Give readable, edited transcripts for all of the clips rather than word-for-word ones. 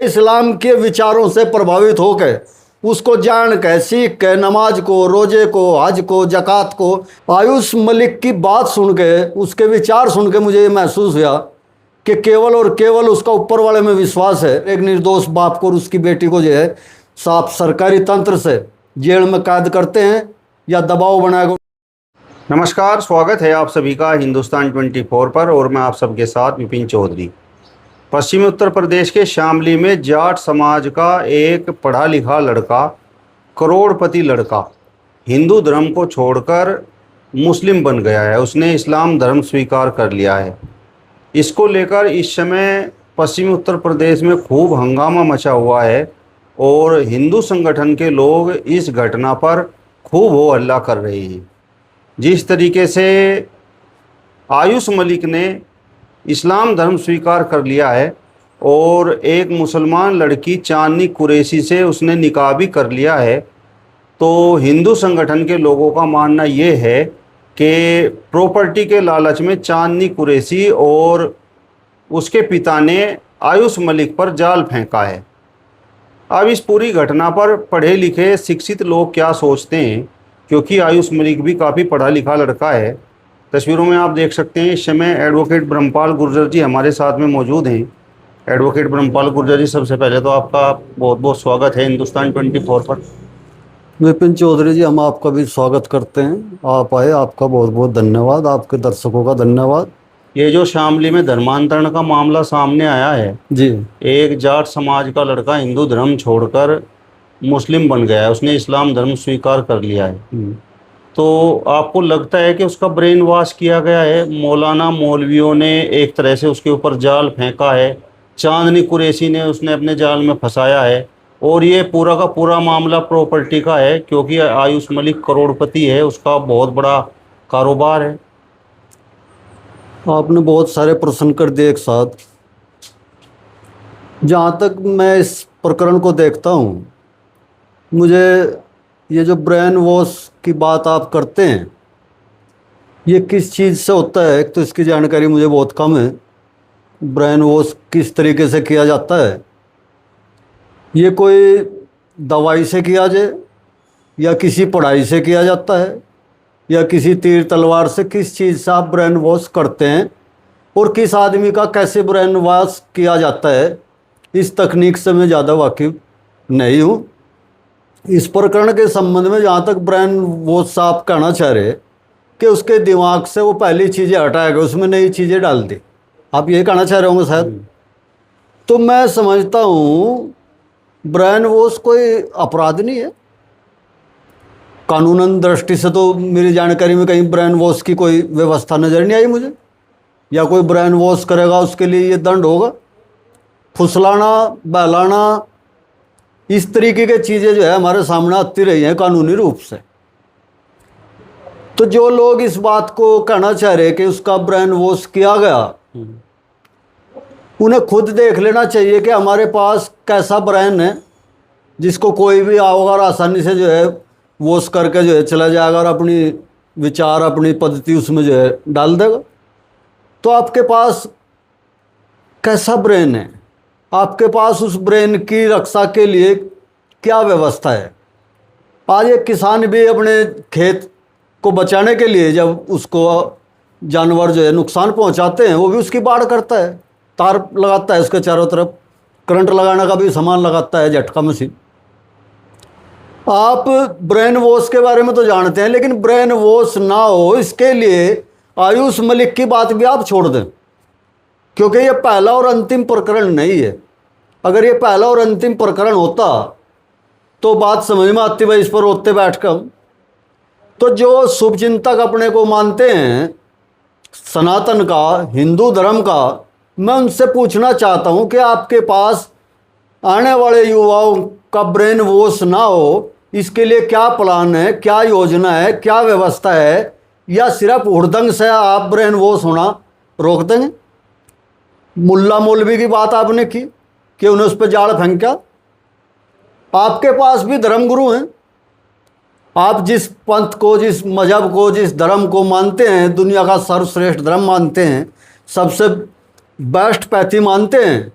इस्लाम के विचारों से प्रभावित होकर उसको जान के सीख के नमाज को, रोजे को, हज को, जक़ात को, आयुष मलिक की बात सुन के, उसके विचार सुन के मुझे ये महसूस हुआ कि केवल और केवल उसका ऊपर वाले में विश्वास है। एक निर्दोष बाप को और उसकी बेटी को जो है साफ सरकारी तंत्र से जेल में कैद करते हैं या दबाव बनाएगा। नमस्कार, स्वागत है आप सभी का हिंदुस्तान 24 पर और मैं आप सबके साथ विपिन चौधरी। पश्चिमी उत्तर प्रदेश के शामली में जाट समाज का एक पढ़ा लिखा लड़का, करोड़पति लड़का, हिंदू धर्म को छोड़कर मुस्लिम बन गया है। उसने इस्लाम धर्म स्वीकार कर लिया है। इसको लेकर इस समय पश्चिमी उत्तर प्रदेश में खूब हंगामा मचा हुआ है और हिंदू संगठन के लोग इस घटना पर खूब हो हल्ला कर रहे हैं। जिस तरीके से आयुष मलिक ने इस्लाम धर्म स्वीकार कर लिया है और एक मुसलमान लड़की चांदनी कुरैशी से उसने निकाह भी कर लिया है, तो हिंदू संगठन के लोगों का मानना ये है कि प्रॉपर्टी के लालच में चांदनी कुरैशी और उसके पिता ने आयुष मलिक पर जाल फेंका है। अब इस पूरी घटना पर पढ़े लिखे शिक्षित लोग क्या सोचते हैं, क्योंकि आयुष मलिक भी काफ़ी पढ़ा लिखा लड़का है। तस्वीरों में आप देख सकते हैं इस समय एडवोकेट ब्रह्मपाल गुर्जर जी हमारे साथ में मौजूद हैं। एडवोकेट ब्रह्मपाल गुर्जर जी, सबसे पहले तो आपका बहुत बहुत स्वागत है हिंदुस्तान 24 पर। विपिन चौधरी जी, हम आपका भी स्वागत करते हैं। आप आए, आपका बहुत बहुत धन्यवाद। आपके दर्शकों का धन्यवाद। ये जो शामली में धर्मांतरण का मामला सामने आया है जी, एक जाट समाज का लड़का हिंदू धर्म छोड़कर मुस्लिम बन गया है, उसने इस्लाम धर्म स्वीकार कर लिया है, तो आपको लगता है कि उसका ब्रेन वॉश किया गया है? मौलाना मौलवियों ने एक तरह से उसके ऊपर जाल फेंका है, चांदनी कुरैशी ने उसने अपने जाल में फंसाया है और ये पूरा का पूरा मामला प्रॉपर्टी का है, क्योंकि आयुष मलिक करोड़पति है, उसका बहुत बड़ा कारोबार है। आपने बहुत सारे प्रश्न कर दिए एक साथ। जहाँ तक मैं इस प्रकरण को देखता हूँ, मुझे ये जो ब्रेन वॉश की बात आप करते हैं, ये किस चीज़ से होता है, एक तो इसकी जानकारी मुझे बहुत कम है। ब्रेन वॉश किस तरीके से किया जाता है, ये कोई दवाई से किया जाए या किसी पढ़ाई से किया जाता है या किसी तीर तलवार से, किस चीज़ से आप ब्रेन वॉश करते हैं और किस आदमी का कैसे ब्रेन वॉश किया जाता है, इस तकनीक से मैं ज़्यादा वाकिफ नहीं हूँ। इस प्रकरण के संबंध में जहाँ तक ब्रेन वॉश आप कहना चाह रहे कि उसके दिमाग से वो पहली चीज़ें हटाएगा, उसमें नई चीज़ें डाल दी, आप ये कहना चाह रहे होंगे शायद। तो मैं समझता हूँ ब्रेन वॉश कोई अपराध नहीं है। कानूनन दृष्टि से तो मेरी जानकारी में कहीं ब्रेन वॉश की कोई व्यवस्था नज़र नहीं आई मुझे, या कोई ब्रेन वॉश करेगा उसके लिए ये दंड होगा। फुसलाना, बहलाना, इस तरीके की चीज़ें जो है हमारे सामने आती रही हैं कानूनी रूप से। तो जो लोग इस बात को कहना चाह रहे कि उसका ब्रेन वॉश किया गया, उन्हें खुद देख लेना चाहिए कि हमारे पास कैसा ब्रेन है जिसको कोई भी आओगा और आसानी से जो है वॉश करके जो है चला जाएगा और अपनी विचार, अपनी पद्धति उसमें जो है डाल देगा। तो आपके पास कैसा ब्रेन है, आपके पास उस ब्रेन की रक्षा के लिए क्या व्यवस्था है। आज एक किसान भी अपने खेत को बचाने के लिए जब उसको जानवर जो है नुकसान पहुंचाते हैं, वो भी उसकी बाढ़ करता है, तार लगाता है उसके चारों तरफ, करंट लगाने का भी सामान लगाता है, झटका मशीन। आप ब्रेन वॉश के बारे में तो जानते हैं, लेकिन ब्रेन वॉश ना हो इसके लिए आयुष मलिक की बात भी आप छोड़ दें, क्योंकि ये पहला और अंतिम प्रकरण नहीं है। अगर ये पहला और अंतिम प्रकरण होता तो बात समझ में आती, भाई इस पर रोते बैठ कर। तो जो शुभचिंतक अपने को मानते हैं सनातन का, हिंदू धर्म का, मैं उनसे पूछना चाहता हूं कि आपके पास आने वाले युवाओं का ब्रेन वॉश ना हो इसके लिए क्या प्लान है, क्या योजना है, क्या व्यवस्था है, या सिर्फ हुड़दंग से आप ब्रेन वॉश होना रोक देंगे? मुल्ला मौलवी की बात आपने की कि उन्हें उस पर जाल फेंका। आपके पास भी धर्मगुरु हैं, आप जिस पंथ को, जिस मजहब को, जिस धर्म को मानते हैं, दुनिया का सर्वश्रेष्ठ धर्म मानते हैं, सबसे बेस्ट पैथी मानते हैं,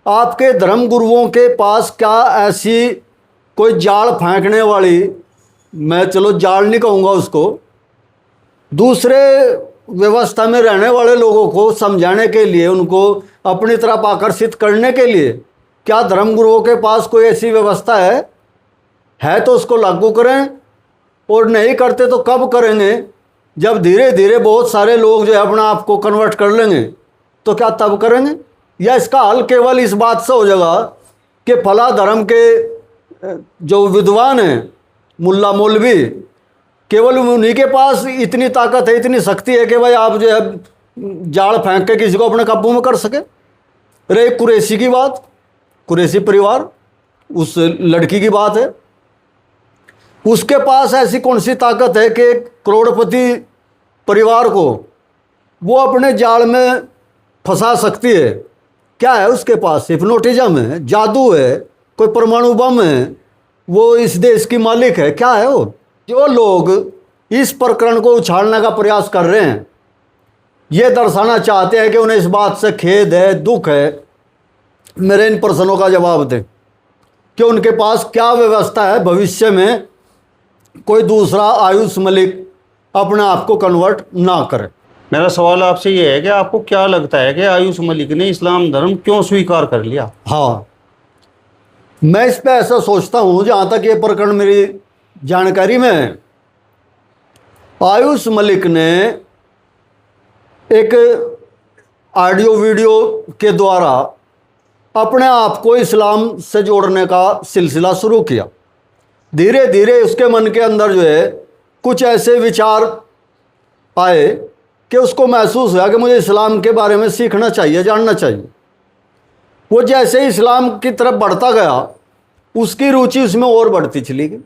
आपके धर्म गुरुओं के पास क्या ऐसी कोई जाल फेंकने वाली, मैं चलो जाल नहीं कहूँगा उसको, दूसरे व्यवस्था में रहने वाले लोगों को समझाने के लिए, उनको अपनी तरफ आकर्षित करने के लिए क्या धर्म गुरुओं के पास कोई ऐसी व्यवस्था है तो उसको लागू करें, और नहीं करते तो कब करेंगे? जब धीरे धीरे बहुत सारे लोग जो है अपना आप को कन्वर्ट कर लेंगे तो क्या तब करेंगे? या इसका हल केवल इस बात से हो जाएगा कि फला धर्म के जो विद्वान हैं, मुल्ला मौलवी, केवल उन्हीं के पास इतनी ताकत है, इतनी शक्ति है कि भाई आप जो है जाल फेंक के किसी को अपने काबू में कर सके। रही कुरैशी की बात, कुरैशी परिवार, उस लड़की की बात है, उसके पास ऐसी कौन सी ताकत है कि करोड़पति परिवार को वो अपने जाल में फंसा सकती है? क्या है उसके पास? हिप्नोटिज्म है, जादू है, कोई परमाणु बम है, वो इस देश की मालिक है, क्या है वो? जो लोग इस प्रकरण को उछालने का प्रयास कर रहे हैं, ये दर्शाना चाहते हैं कि उन्हें इस बात से खेद है, दुख है, मेरे इन प्रश्नों का जवाब दें कि उनके पास क्या व्यवस्था है भविष्य में कोई दूसरा आयुष मलिक अपने आप को कन्वर्ट ना करे। मेरा सवाल आपसे ये है कि आपको क्या लगता है कि आयुष मलिक ने इस्लाम धर्म क्यों स्वीकार कर लिया? हाँ, मैं इस पे ऐसा सोचता हूँ, जहाँ तक ये प्रकरण मेरी जानकारी में है, आयुष मलिक ने एक ऑडियो वीडियो के द्वारा अपने आप को इस्लाम से जोड़ने का सिलसिला शुरू किया। धीरे धीरे उसके मन के अंदर जो है कुछ ऐसे विचार आए कि उसको महसूस हुआ कि मुझे इस्लाम के बारे में सीखना चाहिए, जानना चाहिए। वो जैसे इस्लाम की तरफ बढ़ता गया, उसकी रुचि उसमें और बढ़ती चली गई,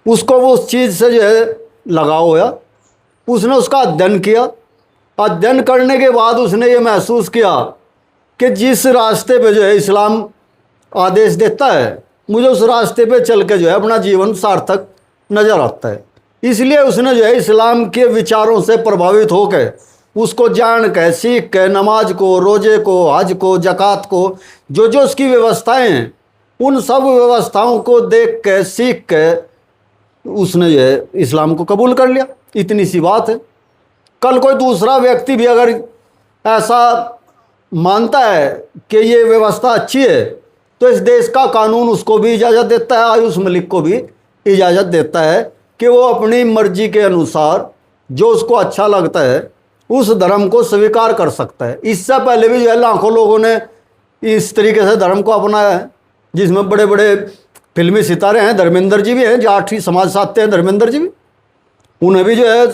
उसको वो उस चीज़ से जो है लगाव होया, उसने उसका अध्ययन किया। अध्ययन करने के बाद उसने ये महसूस किया कि जिस रास्ते पे जो है इस्लाम आदेश देता है, मुझे उस रास्ते पे चल के जो है अपना जीवन सार्थक नज़र आता है। इसलिए उसने जो है इस्लाम के विचारों से प्रभावित होकर उसको जान के, सीख के, नमाज को, रोजे को, हज को, ज़कात को, जो जो उसकी व्यवस्थाएं हैं, उन सब व्यवस्थाओं को देख के, सीख के उसने जो है इस्लाम को कबूल कर लिया। इतनी सी बात है। कल कोई दूसरा व्यक्ति भी अगर ऐसा मानता है कि ये व्यवस्था अच्छी है, तो इस देश का कानून उसको भी इजाज़त देता है, आयुष मलिक को भी इजाज़त देता है कि वो अपनी मर्जी के अनुसार जो उसको अच्छा लगता है उस धर्म को स्वीकार कर सकता है। इससे पहले भी जो है लाखों लोगों ने इस तरीके से धर्म को अपनाया है, जिसमें बड़े बड़े फिल्मी सितारे हैं। धर्मेंद्र जी भी हैं, जाठी समाज साधते हैं धर्मेंद्र जी भी, उन्हें भी जो है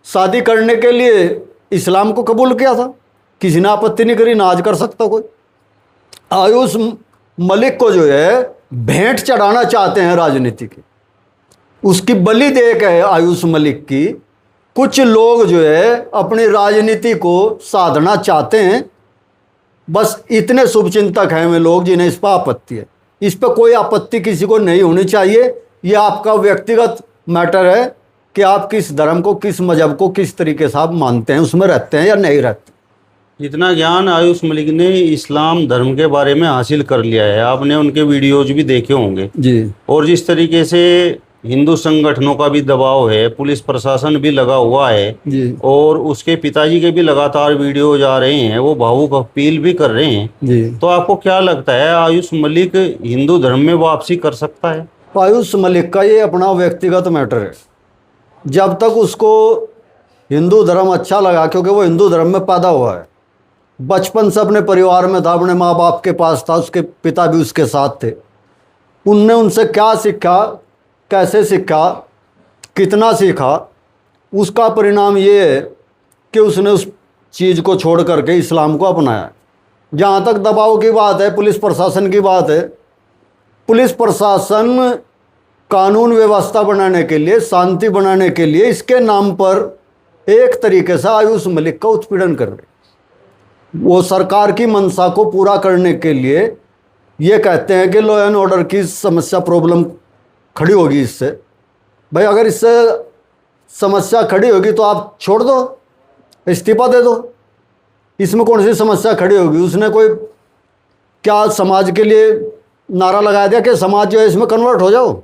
शादी करने के लिए इस्लाम को कबूल किया था, किसी ने आपत्ति नहीं करी, ना आज कर सकता कोई। आयुष मलिक को जो है भेंट चढ़ाना चाहते हैं राजनीति की, उसकी बलि दे के आयुष मलिक की कुछ लोग जो है अपनी राजनीति को साधना चाहते हैं। बस इतने शुभचिंतक हैं वे लोग जिन्हें इस पर आपत्ति है। इस पर कोई आपत्ति किसी को नहीं होनी चाहिए। ये आपका व्यक्तिगत मैटर है कि आप किस धर्म को, किस मजहब को किस तरीके से आप मानते हैं, उसमें रहते हैं या नहीं रहते। जितना ज्ञान आयुष मलिक ने इस्लाम धर्म के बारे में हासिल कर लिया है, आपने उनके वीडियोज भी देखे होंगे जी। और जिस तरीके से हिंदू संगठनों का भी दबाव है, पुलिस प्रशासन भी लगा हुआ है जी और उसके पिताजी के भी लगातार वीडियोज आ रहे हैं, वो भावुक अपील भी कर रहे हैं जी। तो आपको क्या लगता है आयुष मलिक हिंदू धर्म में वापसी कर सकता है? आयुष मलिक का ये अपना व्यक्तिगत मैटर है। जब तक उसको हिंदू धर्म अच्छा लगा, क्योंकि वो हिंदू धर्म में पैदा हुआ है, बचपन से अपने परिवार में था, अपने माँ बाप के पास था, उसके पिता भी उसके साथ थे। उनने उनसे क्या सीखा, कैसे सीखा, कितना सीखा, उसका परिणाम ये है कि उसने उस चीज़ को छोड़ करके इस्लाम को अपनाया। जहाँ तक दबाव की बात है, पुलिस प्रशासन की बात है, पुलिस प्रशासन कानून व्यवस्था बनाने के लिए, शांति बनाने के लिए इसके नाम पर एक तरीके से आयुष मलिक का उत्पीड़न कर रहे। वो सरकार की मंशा को पूरा करने के लिए ये कहते हैं कि लॉ एंड ऑर्डर की समस्या, प्रॉब्लम खड़ी होगी इससे। भाई अगर इससे समस्या खड़ी होगी तो आप छोड़ दो, इस्तीफा दे दो, इसमें कौन सी समस्या खड़ी होगी? उसने कोई क्या समाज के लिए नारा लगा दिया कि समाज जो है इसमें कन्वर्ट हो जाओ।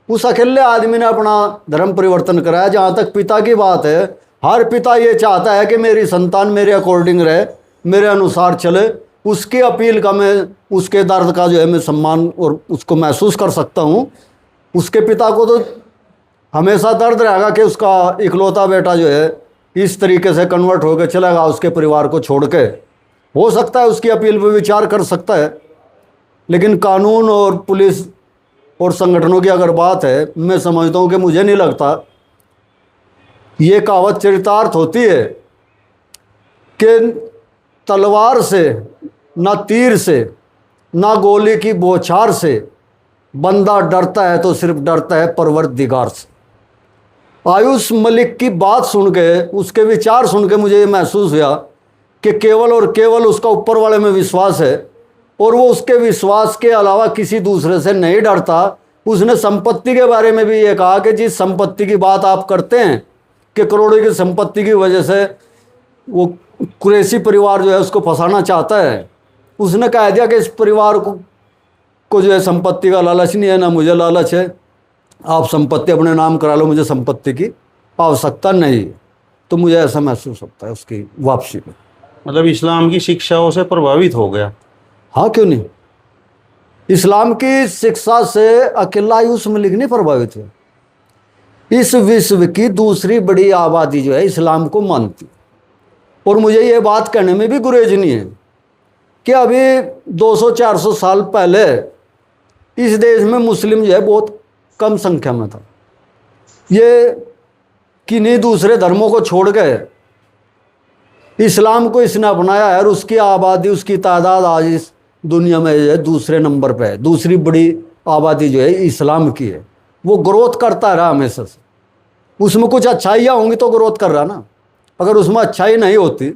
उस अकेले आदमी ने अपना धर्म परिवर्तन कराया। जहाँ तक पिता की बात है, हर पिता ये चाहता है कि मेरी संतान मेरे अकॉर्डिंग रहे, मेरे अनुसार चले। उसकी अपील का मैं, उसके दर्द का जो है मैं सम्मान और उसको महसूस कर सकता हूँ। उसके पिता को तो हमेशा दर्द रहेगा कि उसका इकलौता बेटा जो है इस तरीके से कन्वर्ट होकर चलेगा उसके परिवार को छोड़ के। हो सकता है उसकी अपील पर विचार कर सकता है, लेकिन कानून और पुलिस और संगठनों की अगर बात है, मैं समझता हूँ कि मुझे नहीं लगता ये कहावत चरितार्थ होती है कि तलवार से, ना तीर से, ना गोली की बौछार से बंदा डरता है, तो सिर्फ डरता है परवरदिगार से। आयुष मलिक की बात सुन के, उसके विचार सुन के मुझे ये महसूस हुआ कि केवल और केवल उसका ऊपर वाले में विश्वास है और वो उसके विश्वास के अलावा किसी दूसरे से नहीं डरता। उसने संपत्ति के बारे में भी ये कहा कि जिस संपत्ति की बात आप करते हैं कि करोड़ों की संपत्ति की वजह से वो कुरैशी परिवार जो है उसको फंसाना चाहता है, उसने कह दिया कि इस परिवार को जो है संपत्ति का लालच नहीं है, ना मुझे लालच है। आप संपत्ति अपने नाम करा लो, मुझे संपत्ति की आवश्यकता नहीं। तो मुझे ऐसा महसूस होता है उसकी वापसी में। मतलब इस्लाम की शिक्षाओं से प्रभावित हो गया। हाँ, क्यों नहीं। इस्लाम की शिक्षा से अकेला आयुष मलिक नहीं प्रभावित हुआ। इस विश्व की दूसरी बड़ी आबादी जो है इस्लाम को मानती। और मुझे ये बात कहने में भी गुरेज नहीं है कि अभी 200-400 साल पहले इस देश में मुस्लिम जो है बहुत कम संख्या में था। ये किन्हीं दूसरे धर्मों को छोड़ गए, इस्लाम को इसने अपनाया है और उसकी आबादी, उसकी तादाद आज इस दुनिया में जो है दूसरे नंबर पे है। दूसरी बड़ी आबादी जो है इस्लाम की है। वो ग्रोथ करता रहा हमेशा से। उसमें कुछ अच्छाइयाँ होंगी तो ग्रोथ कर रहा ना, अगर उसमें अच्छाई नहीं होती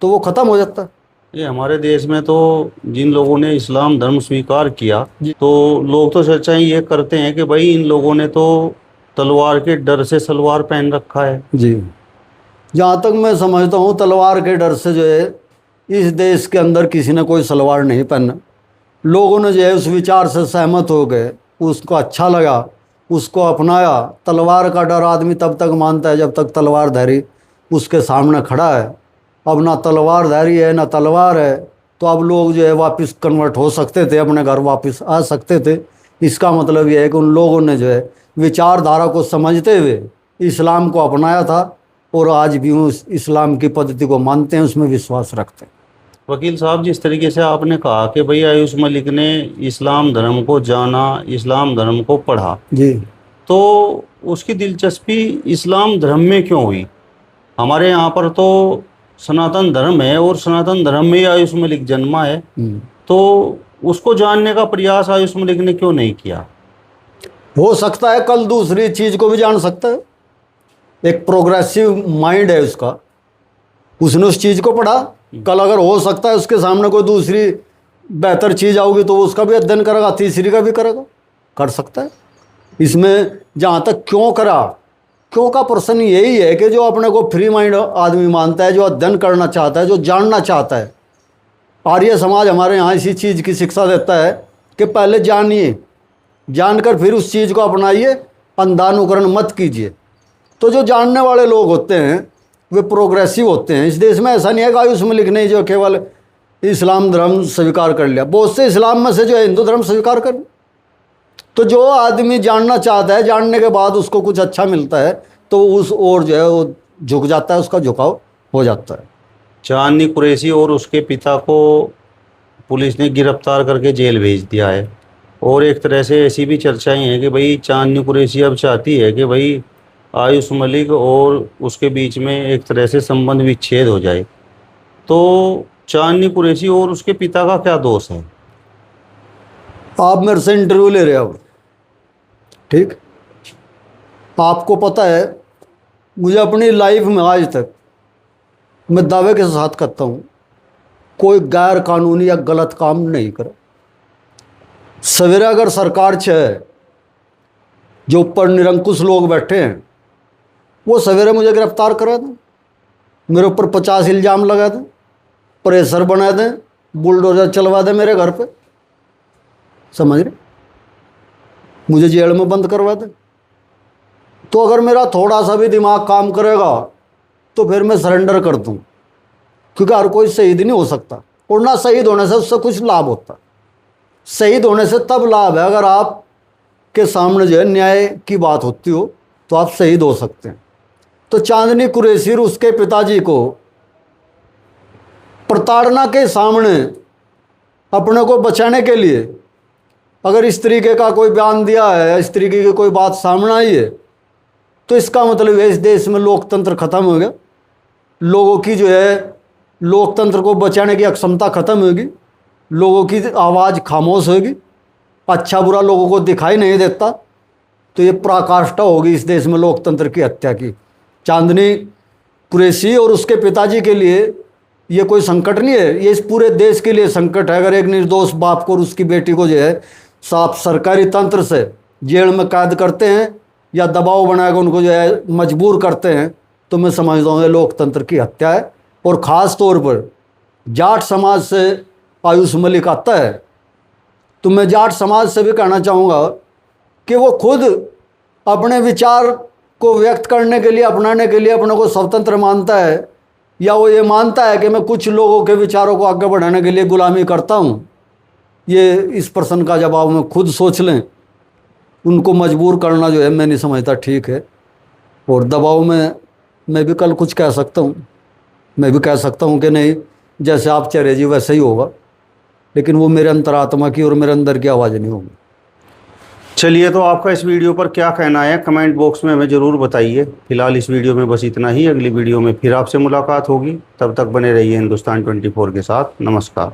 तो वो ख़त्म हो जाता। ये हमारे देश में तो जिन लोगों ने इस्लाम धर्म स्वीकार किया, तो लोग तो चर्चा ये करते हैं कि भाई इन लोगों ने तो तलवार के डर से सलवार पहन रखा है। जी, जहाँ तक मैं समझता हूँ तलवार के डर से जो है इस देश के अंदर किसी ने कोई सलवार नहीं पहना। लोगों ने जो है उस विचार से सहमत हो गए, उसको अच्छा लगा, उसको अपनाया। तलवार का डर आदमी तब तक मानता है जब तक तलवारधारी उसके सामने खड़ा है। अब ना तलवारधारी है ना तलवार है, तो अब लोग जो है वापस कन्वर्ट हो सकते थे, अपने घर वापस आ सकते थे। इसका मतलब यह है कि उन लोगों ने जो है विचारधारा को समझते हुए इस्लाम को अपनाया था और आज भी उस इस्लाम की पद्धति को मानते हैं, उसमें विश्वास रखते हैं। वकील साहब, जिस तरीके से आपने कहा कि भाई आयुष मलिक ने इस्लाम धर्म को जाना, इस्लाम धर्म को पढ़ा जी, तो उसकी दिलचस्पी इस्लाम धर्म में क्यों हुई? हमारे यहाँ पर तो सनातन धर्म है और सनातन धर्म में ही आयुष मलिक जन्मा है, तो उसको जानने का प्रयास आयुष मलिक ने क्यों नहीं किया? हो सकता है कल दूसरी चीज़ को भी जान सकता है। एक प्रोग्रेसिव माइंड है उसका, उसने उस चीज़ को पढ़ा। कल अगर हो सकता है उसके सामने कोई दूसरी बेहतर चीज़ आओगी तो वो उसका भी अध्ययन करेगा, तीसरी का भी करेगा, कर सकता है। इसमें जहाँ तक क्यों करा, क्यों का प्रश्न यही है कि जो अपने को फ्री माइंड आदमी मानता है, जो अध्ययन करना चाहता है, जो जानना चाहता है। आर्य समाज हमारे यहाँ इसी चीज़ की शिक्षा देता है कि पहले जानिए, जानकर फिर उस चीज़ को अपनाइए, अंधानुकरण मत कीजिए। तो जो जानने वाले लोग होते हैं वे प्रोग्रेसिव होते हैं। इस देश में ऐसा नहीं है कि आयुष मलिक ने जो केवल इस्लाम धर्म स्वीकार कर लिया। बहुत से इस्लाम में से जो है हिंदू धर्म स्वीकार कर। तो जो आदमी जानना चाहता है, जानने के बाद उसको कुछ अच्छा मिलता है तो उस ओर जो है वो झुक जाता है, उसका झुकाव हो जाता है। चांदनी कुरैशी और उसके पिता को पुलिस ने गिरफ्तार करके जेल भेज दिया है, और एक तरह से ऐसी भी चर्चाएं हैं कि भाई चांदनी कुरैशी अब चाहती है कि भाई आयुष मलिक और उसके बीच में एक तरह से संबंध विच्छेद हो जाए। तो चांदनी कुरैशी और उसके पिता का क्या दोष है? आप मेरे से इंटरव्यू ले रहे हो अब, ठीक? आपको पता है मुझे अपनी लाइफ में आज तक, मैं दावे के साथ कहता हूँ, कोई गैर कानूनी या गलत काम नहीं करा। सवेरे अगर सरकार है, जो ऊपर निरंकुश लोग बैठे हैं, वो सवेरे मुझे गिरफ्तार करा दें, मेरे ऊपर 50 इल्ज़ाम लगा दें, प्रेशर बना दें, बुलडोजर चलवा दे मेरे घर पे, समझ रहे, मुझे जेल में बंद करवा दे। तो अगर मेरा थोड़ा सा भी दिमाग काम करेगा तो फिर मैं सरेंडर कर दूं, क्योंकि हर कोई शहीद नहीं हो सकता, और ना शहीद होने से उससे कुछ लाभ होता। शहीद होने से तब लाभ है अगर आप के सामने जो है न्याय की बात होती हो, तो आप शहीद हो सकते हैं। तो चांदनी कुरैशी और उसके पिताजी को प्रताड़ना के सामने अपने को बचाने के लिए अगर इस तरीके का कोई बयान दिया है, इस तरीके की कोई बात सामने आई है, तो इसका मतलब है इस देश में लोकतंत्र खत्म हो गया, लोगों की जो है लोकतंत्र को बचाने की अक्षमता खत्म होगी, लोगों की आवाज़ खामोश होगी, अच्छा बुरा लोगों को दिखाई नहीं देता, तो ये पराकाष्ठा होगी इस देश में लोकतंत्र की हत्या की। चांदनी कुरैशी और उसके पिताजी के लिए ये कोई संकट नहीं है, ये इस पूरे देश के लिए संकट है। अगर एक निर्दोष बाप को और उसकी बेटी को जो है साफ सरकारी तंत्र से जेल में कैद करते हैं या दबाव बनाकर उनको जो है मजबूर करते हैं, तो मैं समझता हूँ ये लोकतंत्र की हत्या है। और ख़ास तौर पर जाट समाज से आयुष मलिक आता है, तो मैं जाट समाज से भी कहना चाहूँगा कि वो खुद अपने विचार को व्यक्त करने के लिए, अपनाने के लिए अपने को स्वतंत्र मानता है, या वो ये मानता है कि मैं कुछ लोगों के विचारों को आगे बढ़ाने के लिए गुलामी करता हूँ। ये इस प्रश्न का जवाब में खुद सोच लें। उनको मजबूर करना जो है मैं नहीं समझता ठीक है, और दबाव में मैं भी कल कुछ कह सकता हूँ, मैं भी कह सकता हूँ कि नहीं जैसे आप चाह रहे जी वैसे ही होगा, लेकिन वो मेरे अंतरात्मा की और मेरे अंदर की आवाज़ नहीं होगी। चलिए, तो आपका इस वीडियो पर क्या कहना है कमेंट बॉक्स में हमें ज़रूर बताइए। फिलहाल इस वीडियो में बस इतना ही। अगली वीडियो में फिर आपसे मुलाकात होगी, तब तक बने रहिए हिंदुस्तान 24 के साथ। नमस्कार।